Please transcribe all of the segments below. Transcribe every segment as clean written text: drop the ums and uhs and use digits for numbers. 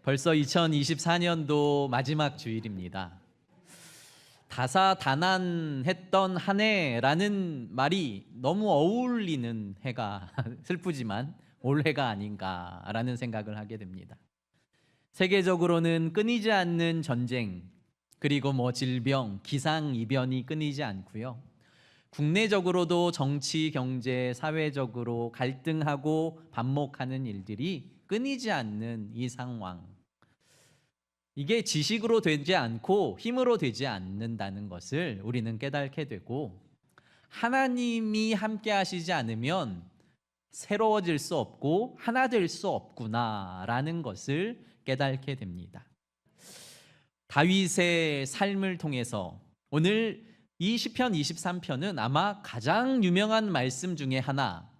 벌써 2024년도 마지막 주일입니다. 다사다난했던 한 해라는 말이 너무 어울리는 해가 슬프지만 올해가 아닌가라는 생각을 하게 됩니다. 세계적으로는 끊이지 않는 전쟁, 그리고 질병, 기상이변이 끊이지 않고요. 국내적으로도 정치, 경제, 사회적으로 갈등하고 반목하는 일들이 끊이지 않는 이 상황. 이게 지식으로 되지 않고 힘으로 되지 않는다는 것을 우리는 깨닫게 되고, 하나님이 함께 하시지 않으면 새로워질 수 없고 하나 될 수 없구나라는 것을 깨닫게 됩니다. 다윗의 삶을 통해서 오늘 이 시편 23편은 아마 가장 유명한 말씀 중에 하나,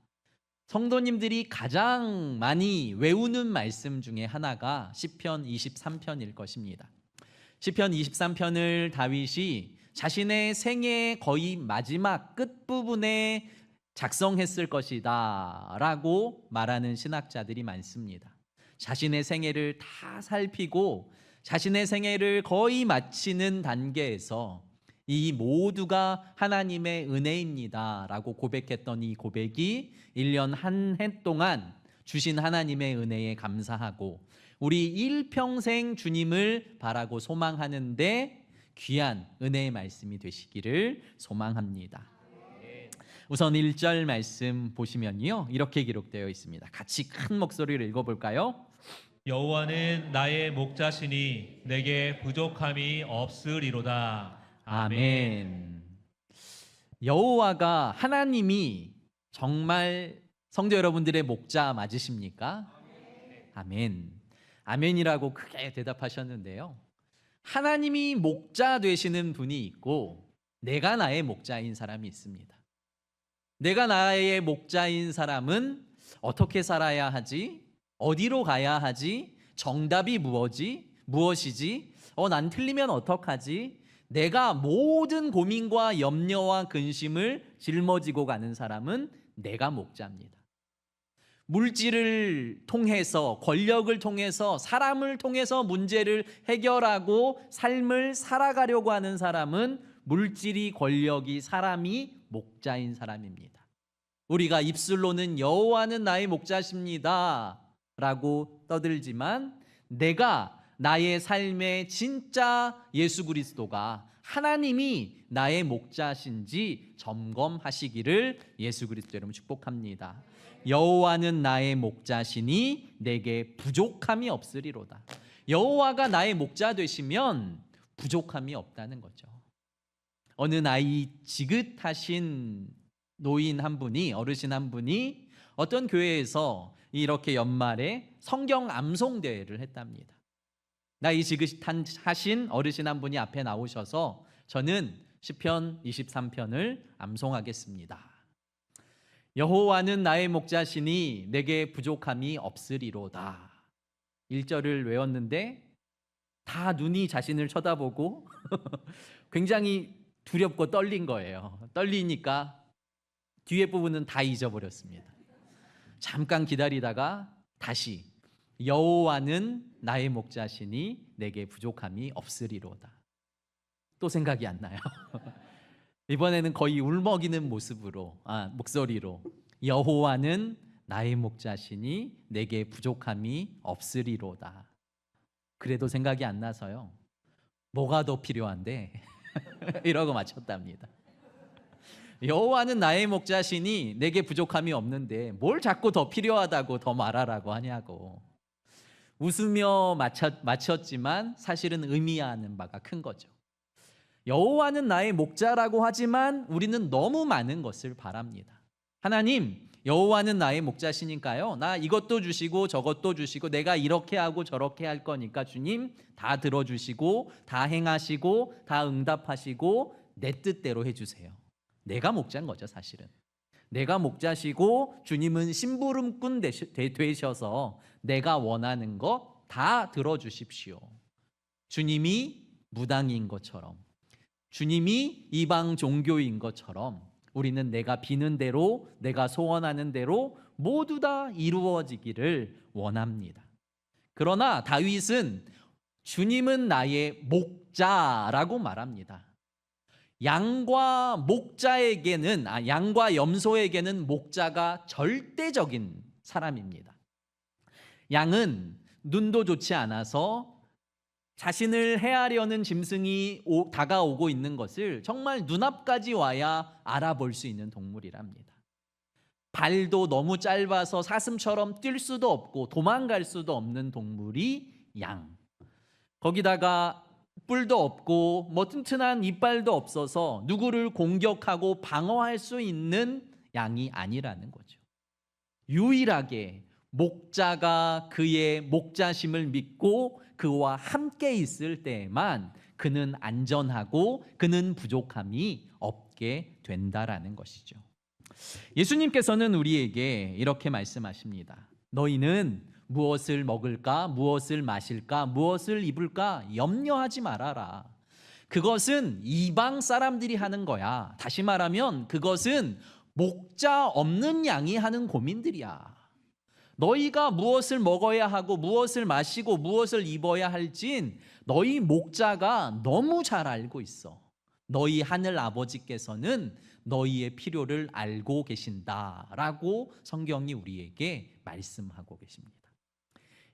성도님들이 가장 많이 외우는 말씀 중에 하나가 시편 23편일 것입니다. 시편 23편을 다윗이 자신의 생애 거의 마지막 끝부분에 작성했을 것이다 라고 말하는 신학자들이 많습니다. 자신의 생애를 다 살피고 자신의 생애를 거의 마치는 단계에서 이 모두가 하나님의 은혜입니다 라고 고백했던 이 고백이 1년 한 해 동안 주신 하나님의 은혜에 감사하고 우리 일평생 주님을 바라고 소망하는데 귀한 은혜의 말씀이 되시기를 소망합니다. 우선 1절 말씀 보시면요, 이렇게 기록되어 있습니다. 같이 큰 목소리로 읽어볼까요? 여호와는 나의 목자시니 내게 부족함이 없으리로다. 아멘. 여호와가, 하나님이 정말 성도 여러분들의 목자 맞으십니까? 아멘. 아멘이라고 크게 대답하셨는데요. 하나님이 목자 되시는 분이 있고 내가 나의 목자인 사람이 있습니다. 내가 나의 목자인 사람은 어떻게 살아야 하지? 어디로 가야 하지? 정답이 무엇이지? 난 틀리면 어떡하지? 내가 모든 고민과 염려와 근심을 짊어지고 가는 사람은 내가 목자입니다. 물질을 통해서, 권력을 통해서, 사람을 통해서 문제를 해결하고 삶을 살아가려고 하는 사람은 물질이, 권력이, 사람이 목자인 사람입니다. 우리가 입술로는 여호와는 나의 목자십니다 라고 떠들지만 내가 나의 삶의 진짜 예수 그리스도가, 하나님이 나의 목자신지 점검하시기를 예수 그리스도 여러분 축복합니다. 여호와는 나의 목자시니 내게 부족함이 없으리로다. 여호와가 나의 목자 되시면 부족함이 없다는 거죠. 어느 나이 지긋하신 노인 한 분이, 어르신 한 분이 어떤 교회에서 이렇게 연말에 성경 암송 대회를 했답니다. 나이 지긋하신 어르신 한 분이 앞에 나오셔서 저는 시편 23편을 암송하겠습니다. 여호와는 나의 목자시니 내게 부족함이 없으리로다. 1절을 외웠는데 다 눈이 자신을 쳐다보고 굉장히 두렵고 떨린 거예요. 떨리니까 뒤에 부분은 다 잊어버렸습니다. 잠깐 기다리다가 다시 여호와는 나의 목자시니 내게 부족함이 없으리로다. 또 생각이 안 나요. 이번에는 거의 울먹이는 목소리로 여호와는 나의 목자시니 내게 부족함이 없으리로다. 그래도 생각이 안 나서요. 뭐가 더 필요한데? 이러고 맞췄답니다. 여호와는 나의 목자시니 내게 부족함이 없는데 뭘 자꾸 더 필요하다고 더 말하라고 하냐고. 웃으며 맞췄지만 사실은 의미하는 바가 큰 거죠. 여호와는 나의 목자라고 하지만 우리는 너무 많은 것을 바랍니다. 하나님, 여호와는 나의 목자시니까요, 나 이것도 주시고 저것도 주시고 내가 이렇게 하고 저렇게 할 거니까 주님 다 들어주시고 다 행하시고 다 응답하시고 내 뜻대로 해주세요. 내가 목자인 거죠. 사실은 내가 목자시고 주님은 심부름꾼 되셔서 내가 원하는 거 다 들어주십시오. 주님이 무당인 것처럼, 주님이 이방 종교인 것처럼 우리는 내가 비는 대로, 내가 소원하는 대로 모두 다 이루어지기를 원합니다. 그러나 다윗은 주님은 나의 목자라고 말합니다. 양과 염소에게는 목자가 절대적인 사람입니다. 양은 눈도 좋지 않아서 자신을 해하려는 짐승이 다가오고 있는 것을 정말 눈앞까지 와야 알아볼 수 있는 동물이랍니다. 발도 너무 짧아서 사슴처럼 뛸 수도 없고 도망갈 수도 없는 동물이 양. 거기다가 뿔도 없고 튼튼한 이빨도 없어서 누구를 공격하고 방어할 수 있는 양이 아니라는 거죠. 유일하게 목자가 그의 목자심을 믿고 그와 함께 있을 때에만 그는 안전하고 그는 부족함이 없게 된다라는 것이죠. 예수님께서는 우리에게 이렇게 말씀하십니다. 너희는 무엇을 먹을까, 무엇을 마실까, 무엇을 입을까 염려하지 말아라. 그것은 이방 사람들이 하는 거야. 다시 말하면 그것은 목자 없는 양이 하는 고민들이야. 너희가 무엇을 먹어야 하고 무엇을 마시고 무엇을 입어야 할진 너희 목자가 너무 잘 알고 있어. 너희 하늘 아버지께서는 너희의 필요를 알고 계신다라고 성경이 우리에게 말씀하고 계십니다.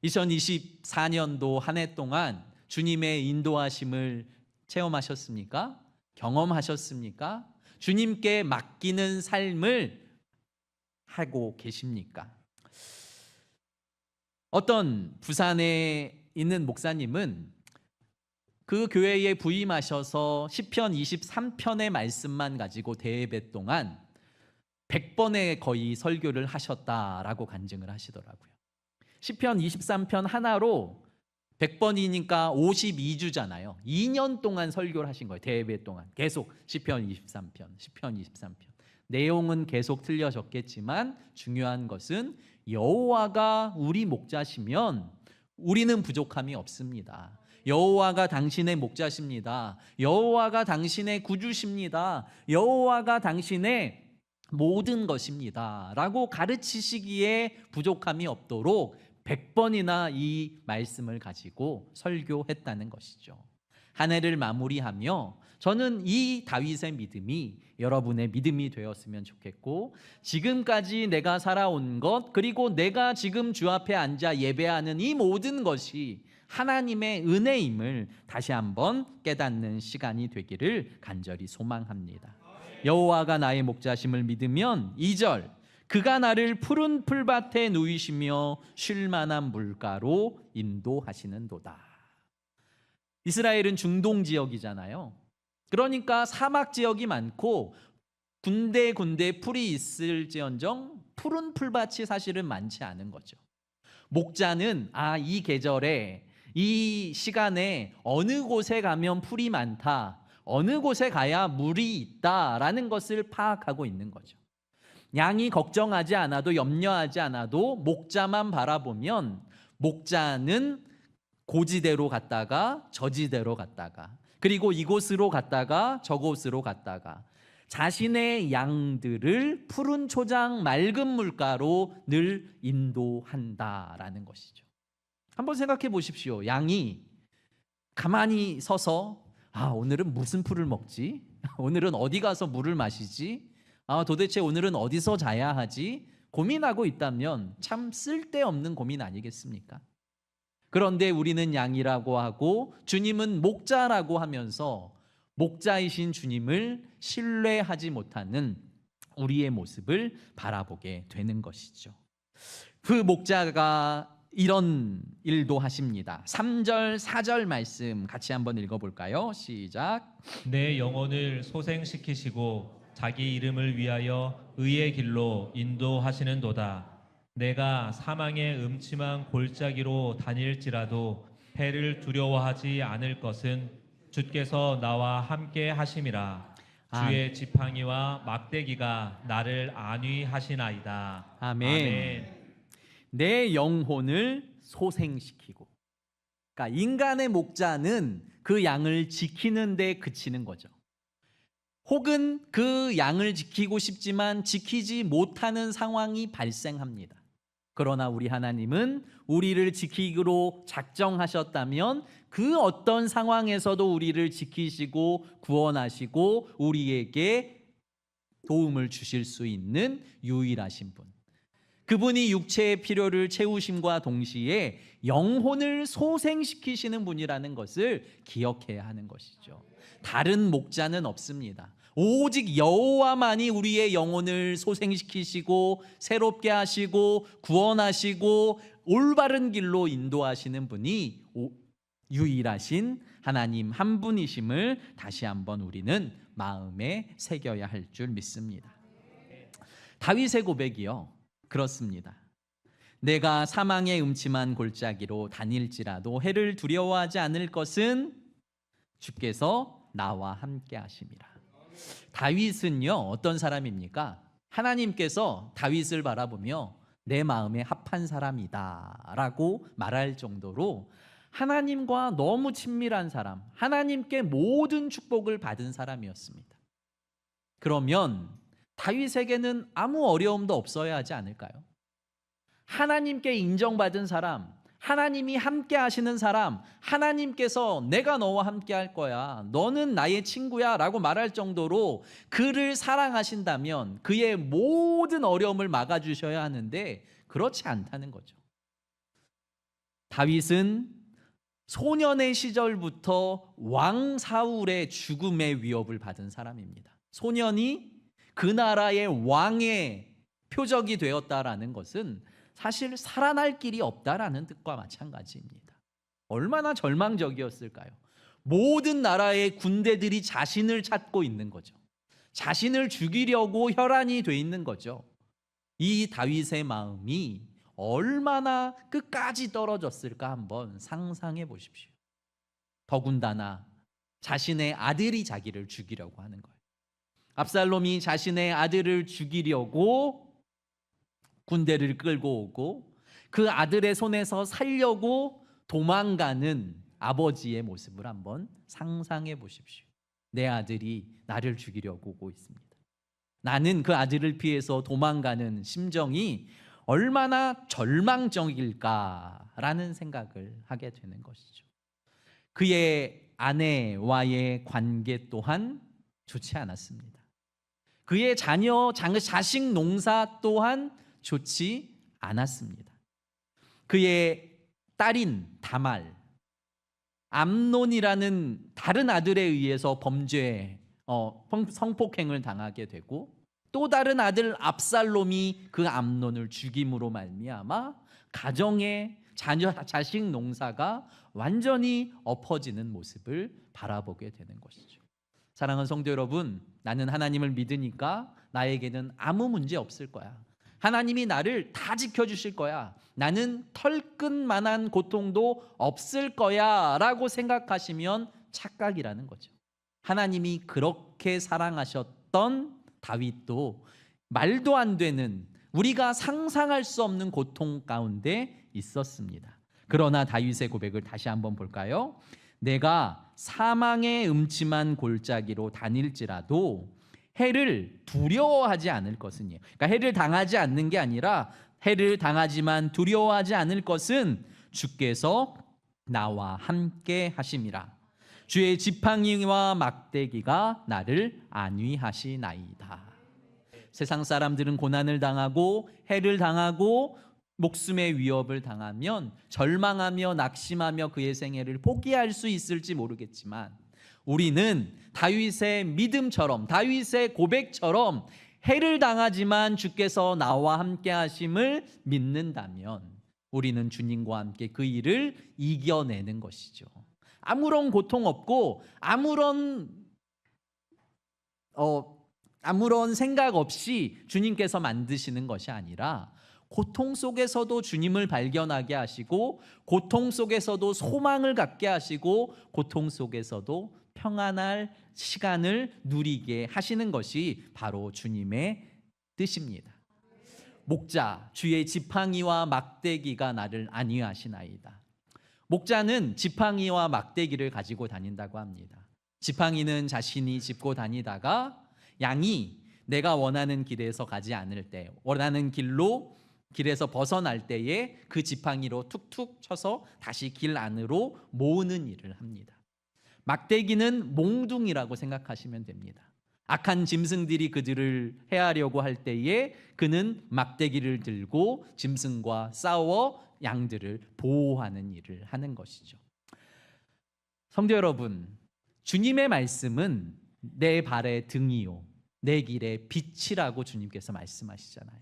2024년도 한 해 동안 주님의 인도하심을 체험하셨습니까? 경험하셨습니까? 주님께 맡기는 삶을 하고 계십니까? 어떤 부산에 있는 목사님은 그 교회에 부임하셔서 시편 23편의 말씀만 가지고 대예배 동안 100번에 거의 설교를 하셨다라고 간증을 하시더라고요. 시편 23편 하나로 100번이니까 52주잖아요. 2년 동안 설교를 하신 거예요. 대예배 동안 계속 시편 23편. 내용은 계속 틀려졌겠지만 중요한 것은 여호와가 우리 목자시면 우리는 부족함이 없습니다. 여호와가 당신의 목자십니다. 여호와가 당신의 구주십니다. 여호와가 당신의 모든 것입니다 라고 가르치시기에 부족함이 없도록 100번이나 이 말씀을 가지고 설교했다는 것이죠. 한 해를 마무리하며 저는 이 다윗의 믿음이 여러분의 믿음이 되었으면 좋겠고, 지금까지 내가 살아온 것, 그리고 내가 지금 주 앞에 앉아 예배하는 이 모든 것이 하나님의 은혜임을 다시 한번 깨닫는 시간이 되기를 간절히 소망합니다. 여호와가 나의 목자심을 믿으면 2절, 그가 나를 푸른 풀밭에 누이시며 쉴 만한 물가로 인도하시는도다. 이스라엘은 중동 지역이잖아요. 그러니까 사막 지역이 많고 군데군데 풀이 있을지언정 푸른 풀밭이 사실은 많지 않은 거죠. 목자는 이 계절에 이 시간에 어느 곳에 가면 풀이 많다, 어느 곳에 가야 물이 있다라는 것을 파악하고 있는 거죠. 양이 걱정하지 않아도 염려하지 않아도 목자만 바라보면 목자는 고지대로 갔다가 저지대로 갔다가 그리고 이곳으로 갔다가 저곳으로 갔다가 자신의 양들을 푸른 초장 맑은 물가로 늘 인도한다라는 것이죠. 한번 생각해 보십시오. 양이 가만히 서서 오늘은 무슨 풀을 먹지? 오늘은 어디 가서 물을 마시지? 도대체 오늘은 어디서 자야 하지? 고민하고 있다면 참 쓸데없는 고민 아니겠습니까? 그런데 우리는 양이라고 하고 주님은 목자라고 하면서 목자이신 주님을 신뢰하지 못하는 우리의 모습을 바라보게 되는 것이죠. 그 목자가 이런 일도 하십니다. 3절, 4절 말씀 같이 한번 읽어볼까요? 시작. 내 영혼을 소생시키시고 자기 이름을 위하여 의의 길로 인도하시는도다. 내가 사망의 음침한 골짜기로 다닐지라도 해를 두려워하지 않을 것은 주께서 나와 함께 하심이라. 주의 지팡이와 막대기가 나를 안위하시나이다. 아멘. 내 영혼을 소생시키고, 그러니까 인간의 목자는 그 양을 지키는 데 그치는 거죠. 혹은 그 양을 지키고 싶지만 지키지 못하는 상황이 발생합니다. 그러나 우리 하나님은 우리를 지키기로 작정하셨다면 그 어떤 상황에서도 우리를 지키시고 구원하시고 우리에게 도움을 주실 수 있는 유일하신 분. 그분이 육체의 필요를 채우심과 동시에 영혼을 소생시키시는 분이라는 것을 기억해야 하는 것이죠. 다른 목자는 없습니다. 오직 여호와만이 우리의 영혼을 소생시키시고 새롭게 하시고 구원하시고 올바른 길로 인도하시는 분이 유일하신 하나님 한 분이심을 다시 한번 우리는 마음에 새겨야 할 줄 믿습니다. 다윗의 고백이요, 그렇습니다. 내가 사망의 음침한 골짜기로 다닐지라도 해를 두려워하지 않을 것은 주께서 나와 함께 하심이라. 다윗은요, 어떤 사람입니까? 하나님께서 다윗을 바라보며 내 마음에 합한 사람이다 라고 말할 정도로 하나님과 너무 친밀한 사람, 하나님께 모든 축복을 받은 사람이었습니다. 그러면 다윗에게는 아무 어려움도 없어야 하지 않을까요? 하나님께 인정받은 사람, 하나님이 함께 하시는 사람, 하나님께서 내가 너와 함께 할 거야, 너는 나의 친구야 라고 말할 정도로 그를 사랑하신다면 그의 모든 어려움을 막아주셔야 하는데 그렇지 않다는 거죠. 다윗은 소년의 시절부터 왕 사울의 죽음의 위협을 받은 사람입니다. 소년이 그 나라의 왕의 표적이 되었다라는 것은 사실 살아날 길이 없다라는 뜻과 마찬가지입니다. 얼마나 절망적이었을까요? 모든 나라의 군대들이 자신을 찾고 있는 거죠. 자신을 죽이려고 혈안이 돼 있는 거죠. 이 다윗의 마음이 얼마나 끝까지 떨어졌을까 한번 상상해 보십시오. 더군다나 자신의 아들이 자기를 죽이려고 하는 거예요. 압살롬이 자신의 아들을 죽이려고 군대를 끌고 오고 그 아들의 손에서 살려고 도망가는 아버지의 모습을 한번 상상해 보십시오. 내 아들이 나를 죽이려고 오고 있습니다. 나는 그 아들을 피해서 도망가는 심정이 얼마나 절망적일까라는 생각을 하게 되는 것이죠. 그의 아내와의 관계 또한 좋지 않았습니다. 그의 자식 농사 또한 좋지 않았습니다. 그의 딸인 다말, 암논이라는 다른 아들에 의해서 성폭행을 당하게 되고 또 다른 아들 압살롬이 그 암논을 죽임으로 말미암아 가정의 자식 농사가 완전히 엎어지는 모습을 바라보게 되는 것이죠. 사랑하는 성도 여러분, 나는 하나님을 믿으니까 나에게는 아무 문제 없을 거야. 하나님이 나를 다 지켜주실 거야. 나는 털끝만한 고통도 없을 거야 라고 생각하시면 착각이라는 거죠. 하나님이 그렇게 사랑하셨던 다윗도 말도 안 되는, 우리가 상상할 수 없는 고통 가운데 있었습니다. 그러나 다윗의 고백을 다시 한번 볼까요? 내가 사망의 음침한 골짜기로 다닐지라도 해를 두려워하지 않을 것은요. 그러니까 해를 당하지 않는 게 아니라 해를 당하지만 두려워하지 않을 것은 주께서 나와 함께 하심이라. 주의 지팡이와 막대기가 나를 안위하시나이다. 세상 사람들은 고난을 당하고 해를 당하고 목숨의 위협을 당하면 절망하며 낙심하며 그의 생애를 포기할 수 있을지 모르겠지만 우리는 다윗의 믿음처럼, 다윗의 고백처럼 해를 당하지만 주께서 나와 함께 하심을 믿는다면 우리는 주님과 함께 그 일을 이겨내는 것이죠. 아무런 고통 없고 아무런 생각 없이 주님께서 만드시는 것이 아니라 고통 속에서도 주님을 발견하게 하시고 고통 속에서도 소망을 갖게 하시고 고통 속에서도 평안할 시간을 누리게 하시는 것이 바로 주님의 뜻입니다. 목자, 주의 지팡이와 막대기가 나를 안위하시나이다. 목자는 지팡이와 막대기를 가지고 다닌다고 합니다. 지팡이는 자신이 짚고 다니다가 양이 내가 원하는 길에서 가지 않을 때, 원하는 길로 길에서 벗어날 때에 그 지팡이로 툭툭 쳐서 다시 길 안으로 모으는 일을 합니다. 막대기는 몽둥이라고 생각하시면 됩니다. 악한 짐승들이 그들을 해하려고 할 때에 그는 막대기를 들고 짐승과 싸워 양들을 보호하는 일을 하는 것이죠. 성도 여러분, 주님의 말씀은 내 발의 등이요 내 길의 빛이라고 주님께서 말씀하시잖아요.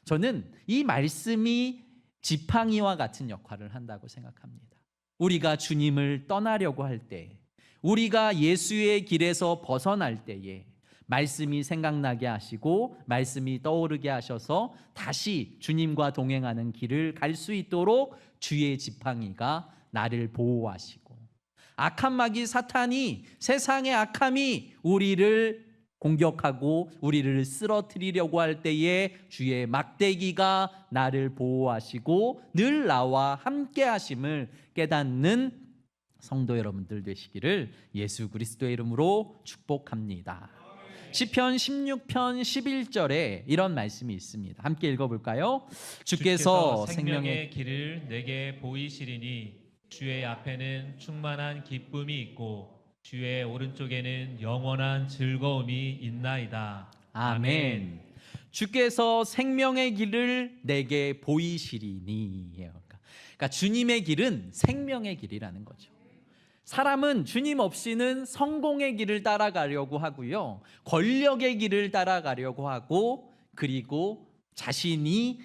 저는 이 말씀이 지팡이와 같은 역할을 한다고 생각합니다. 우리가 주님을 떠나려고 할 때, 우리가 예수의 길에서 벗어날 때에 말씀이 생각나게 하시고 말씀이 떠오르게 하셔서 다시 주님과 동행하는 길을 갈 수 있도록 주의 지팡이가 나를 보호하시고, 악한 마귀 사탄이, 세상의 악함이 우리를 공격하고 우리를 쓰러뜨리려고 할 때에 주의 막대기가 나를 보호하시고 늘 나와 함께 하심을 깨닫는 성도 여러분들 되시기를 예수 그리스도의 이름으로 축복합니다. 시편 16편 11절에 이런 말씀이 있습니다. 함께 읽어볼까요? 주께서 생명의 길을 내게 보이시리니 주의 앞에는 충만한 기쁨이 있고 주의 오른쪽에는 영원한 즐거움이 있나이다. 아멘. 주께서 생명의 길을 내게 보이시리니. 그러니까 주님의 길은 생명의 길이라는 거죠. 사람은 주님 없이는 성공의 길을 따라가려고 하고요, 권력의 길을 따라가려고 하고, 그리고 자신이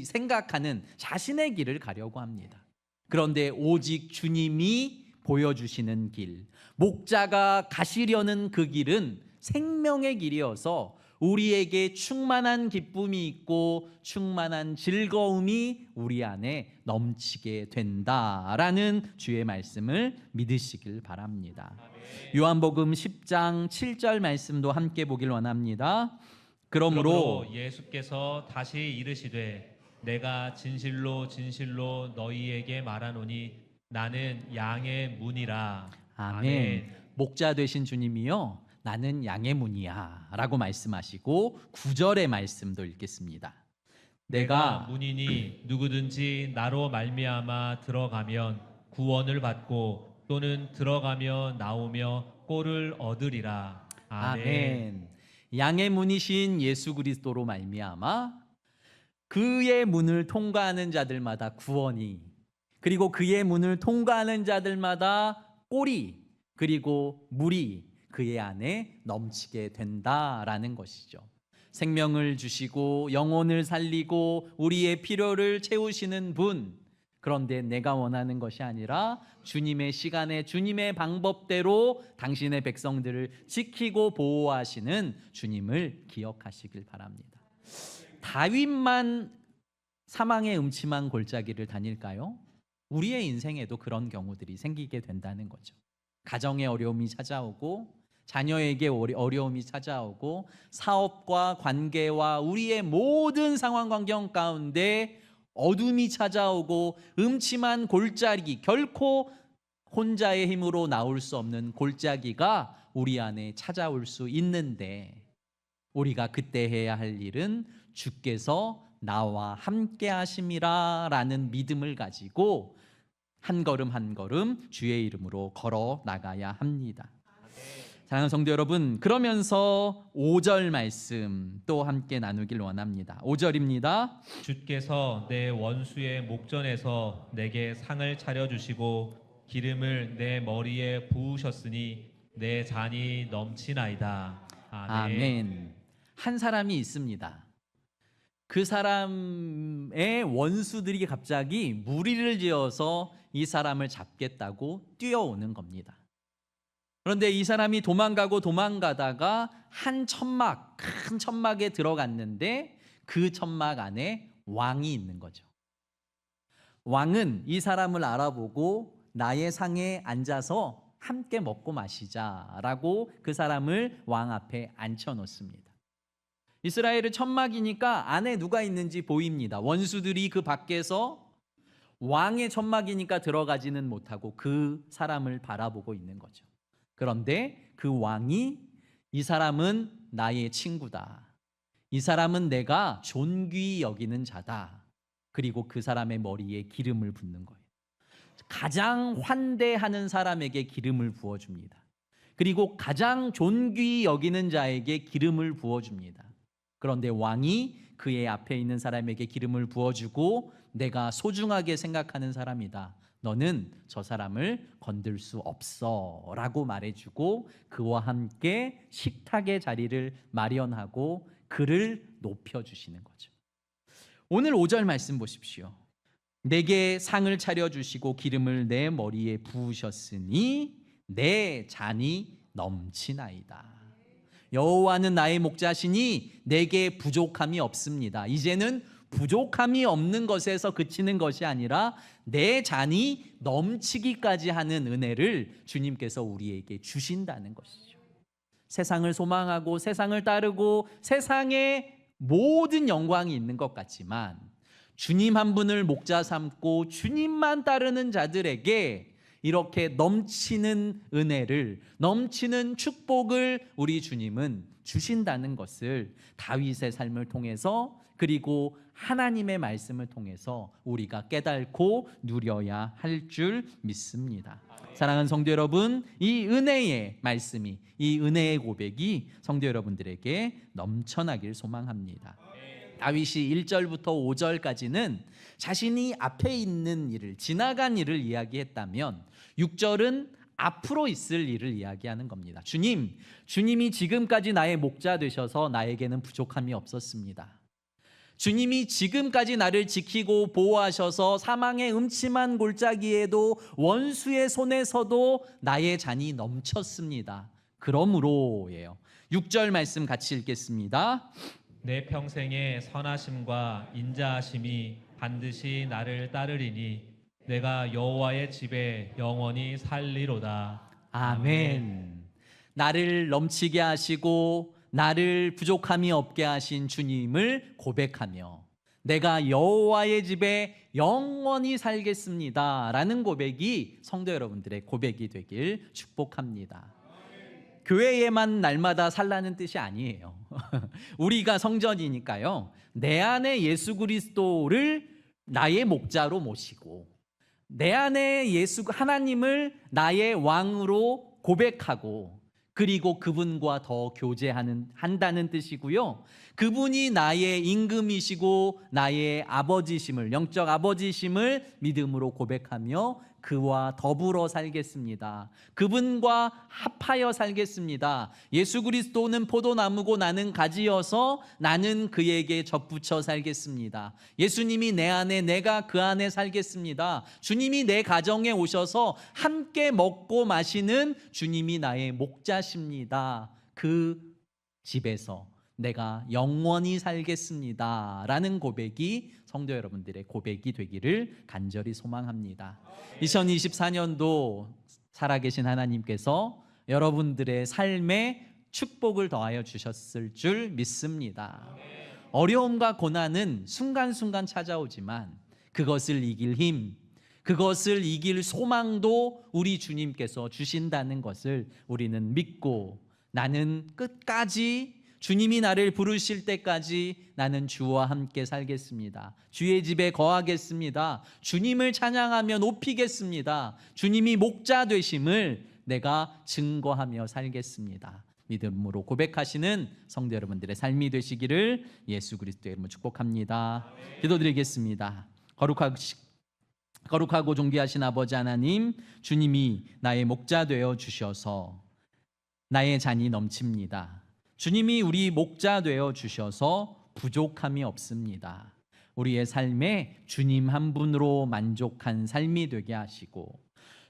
생각하는 자신의 길을 가려고 합니다. 그런데 오직 주님이 보여주시는 길, 목자가 가시려는 그 길은 생명의 길이어서 우리에게 충만한 기쁨이 있고 충만한 즐거움이 우리 안에 넘치게 된다라는 주의 말씀을 믿으시길 바랍니다. 요한복음 10장 7절 말씀도 함께 보길 원합니다. 그러므로 예수께서 다시 이르시되 내가 진실로 진실로 너희에게 말하노니 나는 양의 문이라. 아멘. 목자 되신 주님이요, 나는 양의 문이야 라고 말씀하시고 9절의 말씀도 읽겠습니다. 내가 문이니 누구든지 나로 말미암아 들어가면 구원을 받고 또는 들어가며 나오며 꼴을 얻으리라. 아멘. 양의 문이신 예수 그리스도로 말미암아 그의 문을 통과하는 자들마다 구원이, 그리고 그의 문을 통과하는 자들마다 꼴이, 그리고 물이 그의 안에 넘치게 된다라는 것이죠. 생명을 주시고 영혼을 살리고 우리의 필요를 채우시는 분, 그런데 내가 원하는 것이 아니라 주님의 시간에 주님의 방법대로 당신의 백성들을 지키고 보호하시는 주님을 기억하시길 바랍니다. 다윗만 사망의 음침한 골짜기를 다닐까요? 우리의 인생에도 그런 경우들이 생기게 된다는 거죠. 가정의 어려움이 찾아오고, 자녀에게 어려움이 찾아오고, 사업과 관계와 우리의 모든 상황 환경 가운데 어둠이 찾아오고, 음침한 골짜기, 결코 혼자의 힘으로 나올 수 없는 골짜기가 우리 안에 찾아올 수 있는데, 우리가 그때 해야 할 일은 주께서 나와 함께 하심이라 라는 믿음을 가지고 한 걸음 한 걸음 주의 이름으로 걸어 나가야 합니다. 사랑하는 성도 여러분, 그러면서 5절 말씀 또 함께 나누길 원합니다. 5절입니다. 주께서 내 원수의 목전에서 내게 상을 차려주시고 기름을 내 머리에 부으셨으니 내 잔이 넘치나이다. 아멘. 한 사람이 있습니다. 그 사람의 원수들이 갑자기 무리를 지어서 이 사람을 잡겠다고 뛰어오는 겁니다. 그런데 이 사람이 도망가다가 한 천막, 큰 천막에 들어갔는데 그 천막 안에 왕이 있는 거죠. 왕은 이 사람을 알아보고 나의 상에 앉아서 함께 먹고 마시자라고 그 사람을 왕 앞에 앉혀놓습니다. 이스라엘은 천막이니까 안에 누가 있는지 보입니다. 원수들이 그 밖에서 왕의 천막이니까 들어가지는 못하고 그 사람을 바라보고 있는 거죠. 그런데 그 왕이, 이 사람은 나의 친구다, 이 사람은 내가 존귀히 여기는 자다, 그리고 그 사람의 머리에 기름을 붓는 거예요. 가장 환대하는 사람에게 기름을 부어줍니다. 그리고 가장 존귀히 여기는 자에게 기름을 부어줍니다. 그런데 왕이 그의 앞에 있는 사람에게 기름을 부어주고 내가 소중하게 생각하는 사람이다. 너는 저 사람을 건들 수 없어 라고 말해주고 그와 함께 식탁의 자리를 마련하고 그를 높여주시는 거죠. 오늘 5절 말씀 보십시오. 내게 상을 차려주시고 기름을 내 머리에 부으셨으니 내 잔이 넘치나이다. 여호와는 나의 목자시니 내게 부족함이 없습니다. 이제는 부족함이 없는 것에서 그치는 것이 아니라 내 잔이 넘치기까지 하는 은혜를 주님께서 우리에게 주신다는 것이죠. 세상을 소망하고 세상을 따르고 세상에 모든 영광이 있는 것 같지만 주님 한 분을 목자 삼고 주님만 따르는 자들에게 이렇게 넘치는 은혜를, 넘치는 축복을 우리 주님은 주신다는 것을 다윗의 삶을 통해서 그리고 하나님의 말씀을 통해서 우리가 깨닫고 누려야 할 줄 믿습니다. 사랑하는 성도 여러분, 이 은혜의 말씀이, 이 은혜의 고백이 성도 여러분들에게 넘쳐나길 소망합니다. 다윗이 1절부터 5절까지는 자신이 앞에 있는 일을, 지나간 일을 이야기했다면 6절은 앞으로 있을 일을 이야기하는 겁니다. 주님이 지금까지 나의 목자 되셔서 나에게는 부족함이 없었습니다. 주님이 지금까지 나를 지키고 보호하셔서 사망의 음침한 골짜기에도 원수의 손에서도 나의 잔이 넘쳤습니다. 그러므로예요. 6절 말씀 같이 읽겠습니다. 내 평생의 선하심과 인자하심이 반드시 나를 따르리니 내가 여호와의 집에 영원히 살리로다. 아멘. 나를 넘치게 하시고 나를 부족함이 없게 하신 주님을 고백하며 내가 여호와의 집에 영원히 살겠습니다 라는 고백이 성도 여러분들의 고백이 되길 축복합니다. 교회에만 날마다 살라는 뜻이 아니에요. 우리가 성전이니까요. 내 안에 예수 그리스도를 나의 목자로 모시고 내 안에 하나님을 나의 왕으로 고백하고 그리고 그분과 더 한다는 뜻이고요. 그분이 나의 임금이시고 나의 아버지심을, 영적 아버지심을 믿음으로 고백하며 그와 더불어 살겠습니다. 그분과 합하여 살겠습니다. 예수 그리스도는 포도나무고 나는 가지여서 나는 그에게 접붙여 살겠습니다. 예수님이 내 안에 내가 그 안에 살겠습니다. 주님이 내 가정에 오셔서 함께 먹고 마시는 주님이 나의 목자십니다. 그 집에서 내가 영원히 살겠습니다 라는 고백이 성도 여러분들의 고백이 되기를 간절히 소망합니다. 2024년도 살아계신 하나님께서 여러분들의 삶에 축복을 더하여 주셨을 줄 믿습니다. 어려움과 고난은 순간순간 찾아오지만 그것을 이길 힘, 그것을 이길 소망도 우리 주님께서 주신다는 것을 우리는 믿고 나는 끝까지 주님이 나를 부르실 때까지 나는 주와 함께 살겠습니다. 주의 집에 거하겠습니다. 주님을 찬양하며 높이겠습니다. 주님이 목자 되심을 내가 증거하며 살겠습니다. 믿음으로 고백하시는 성도 여러분들의 삶이 되시기를 예수 그리스도의 이름으로 축복합니다. 기도드리겠습니다. 거룩하고 존귀하신 아버지 하나님, 주님이 나의 목자 되어 주셔서 나의 잔이 넘칩니다. 주님이 우리 목자 되어 주셔서 부족함이 없습니다. 우리의 삶에 주님 한 분으로 만족한 삶이 되게 하시고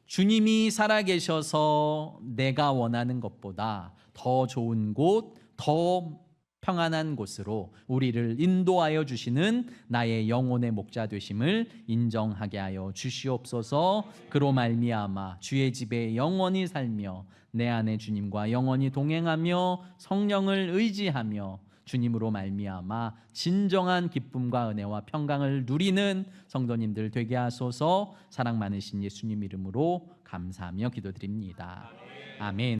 주님이 살아계셔서 내가 원하는 것보다 더 좋은 곳, 더 평안한 곳으로 우리를 인도하여 주시는 나의 영혼의 목자 되심을 인정하게 하여 주시옵소서. 그로 말미암아 주의 집에 영원히 살며 내 안에 주님과 영원히 동행하며 성령을 의지하며 주님으로 말미암아 진정한 기쁨과 은혜와 평강을 누리는 성도님들 되게 하소서. 사랑 많으신 예수님 이름으로 감사하며 기도드립니다. 아멘.